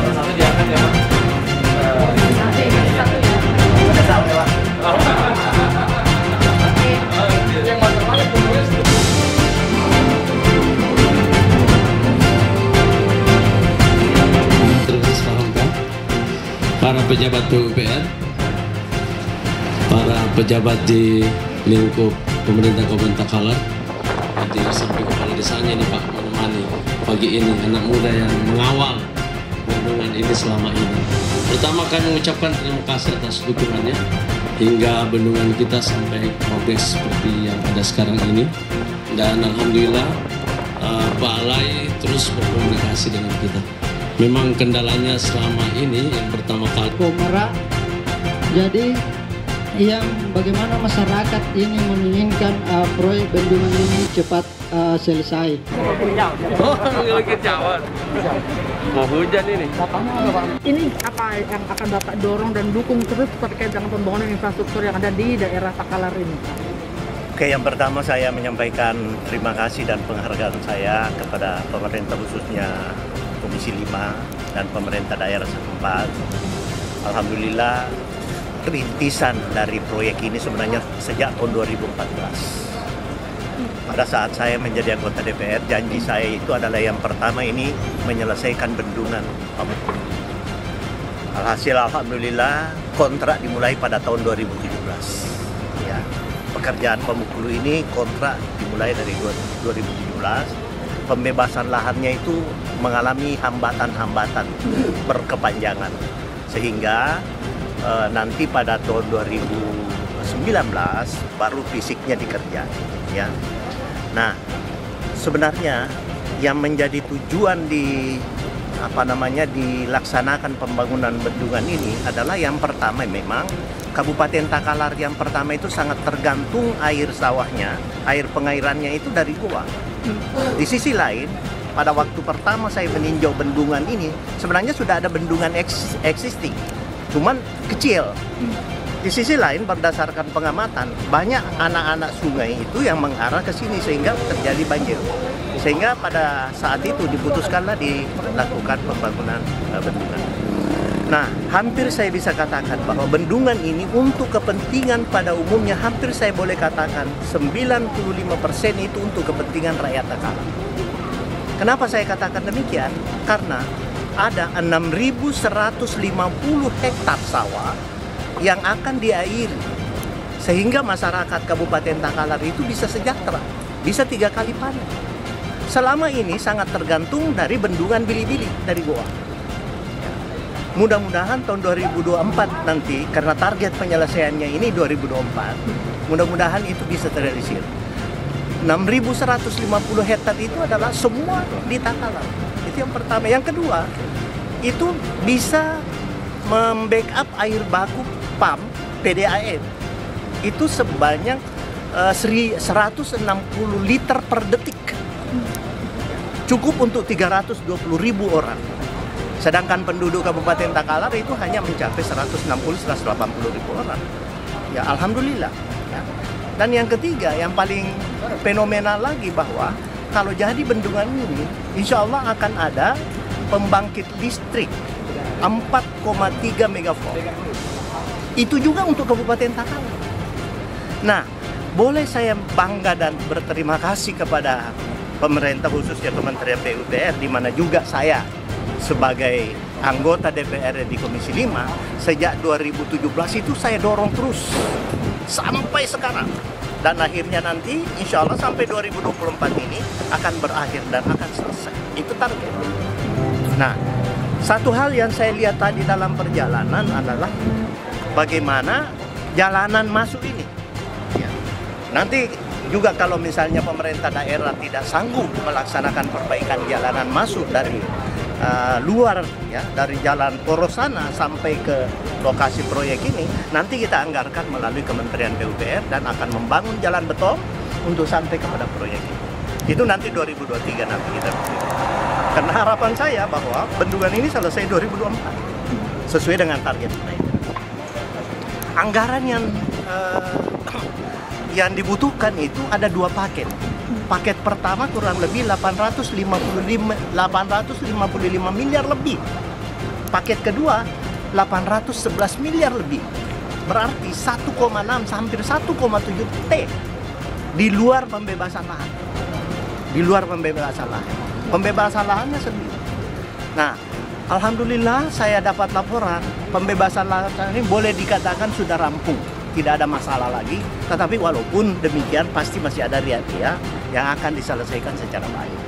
satu diangkat ya Pak. Ada satu ya Pak. Yang macam-macam tulis. Terus sahamkan para pejabat PUPR, para pejabat di lingkup pemerintah Kabupaten Takalar, nanti sampai kepala desanya ini Pak menemani pagi ini anak muda yang mengawal bendungan ini selama ini. Pertama kami mengucapkan terima kasih atas dukungannya hingga bendungan kita sampai progres seperti yang ada sekarang ini, dan alhamdulillah Pak Alai terus berkomunikasi dengan kita. Memang kendalanya selama ini yang pertama kali Merak. Jadi yang bagaimana masyarakat ini menginginkan proyek bendungan ini cepat selesai. Oh, lagi cawan. Mau hujan ini. Ini apa yang akan Bapak dorong dan dukung terus terkait dengan pembangunan infrastruktur yang ada di daerah Takalar ini? Oke, yang pertama saya menyampaikan terima kasih dan penghargaan saya kepada pemerintah khususnya Komisi 5 dan pemerintah daerah setempat. Alhamdulillah rintisan dari proyek ini sebenarnya sejak tahun 2014. Pada saat saya menjadi anggota DPR, janji saya itu adalah yang pertama ini menyelesaikan bendungan Pamukulu. Alhasil alhamdulillah kontrak dimulai pada tahun 2017. Ya, pekerjaan Pamukulu ini kontrak dimulai dari 2017. Pembebasan lahannya itu mengalami hambatan-hambatan berkepanjangan, sehingga nanti pada tahun 2019 baru fisiknya dikerjakan, ya. Nah, sebenarnya yang menjadi tujuan dilaksanakan pembangunan bendungan ini adalah yang pertama memang Kabupaten Takalar yang pertama itu sangat tergantung air sawahnya, air pengairannya itu dari goa. Di sisi lain, pada waktu pertama saya meninjau bendungan ini, sebenarnya sudah ada bendungan existing, cuman kecil. Di sisi lain, berdasarkan pengamatan, banyak anak-anak sungai itu yang mengarah ke sini sehingga terjadi banjir. Sehingga pada saat itu diputuskanlah dilakukan pembangunan bendungan. Nah, hampir saya bisa katakan bahwa bendungan ini untuk kepentingan pada umumnya hampir saya boleh katakan 95% itu untuk kepentingan rakyat Takalar. Kenapa saya katakan demikian? Karena ada 6.150 hektar sawah yang akan diairi sehingga masyarakat Kabupaten Takalar itu bisa sejahtera, bisa 3 kali panen. Selama ini sangat tergantung dari bendungan Bili-Bili dari goa. Mudah-mudahan tahun 2024 nanti, karena target penyelesaiannya ini 2024, mudah-mudahan itu bisa terrealisir. 6.150 hektar itu adalah semua di Takalar. Itu yang pertama. Yang kedua, itu bisa membackup air baku PAM PDAM. Itu sebanyak 160 liter per detik. Cukup untuk 320.000 orang. Sedangkan penduduk Kabupaten Takalar itu hanya mencapai 160-180 ribu orang. Ya, alhamdulillah. Ya. Dan yang ketiga, yang paling fenomenal lagi bahwa kalau jadi bendungan ini, insya Allah akan ada pembangkit listrik 4,3 megawatt. Itu juga untuk Kabupaten Takalar. Nah, boleh saya bangga dan berterima kasih kepada pemerintah khususnya Kementerian PUPR, di mana juga saya sebagai anggota DPR di Komisi 5 sejak 2017 itu saya dorong terus sampai sekarang, dan akhirnya nanti insya Allah sampai 2024 ini akan berakhir dan akan selesai. Itu target. Nah, satu hal yang saya lihat tadi dalam perjalanan adalah bagaimana jalanan masuk ini. Ya. Nanti juga kalau misalnya pemerintah daerah tidak sanggup melaksanakan perbaikan jalanan masuk dari luar, ya, dari jalan poros sana sampai ke lokasi proyek ini, nanti kita anggarkan melalui Kementerian PUPR dan akan membangun jalan beton untuk sampai kepada proyek ini. Itu nanti 2023 nanti kita. Karena harapan saya bahwa bendungan ini selesai 2024 sesuai dengan target kita. Anggaran yang dibutuhkan itu ada 2 paket. Paket pertama kurang lebih 855 miliar lebih paket kedua 811 miliar lebih. Berarti 1,6 hampir 1,7 T di luar pembebasan lahan. Di luar pembebasan lahan. Pembebasan lahannya sendiri. Nah, alhamdulillah saya dapat laporan pembebasan lahan ini boleh dikatakan sudah rampung. Tidak ada masalah lagi, tetapi walaupun demikian pasti masih ada ria-ria yang akan diselesaikan secara baik.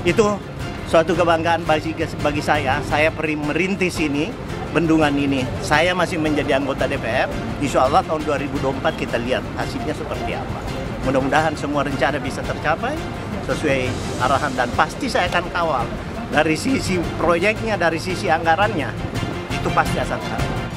Itu suatu kebanggaan bagi saya merintis ini, bendungan ini. Saya masih menjadi anggota DPR, insya Allah tahun 2024 kita lihat hasilnya seperti apa. Mudah-mudahan semua rencana bisa tercapai sesuai arahan dan pasti saya akan kawal dari sisi proyeknya, dari sisi anggarannya, itu pasti akan tercapai.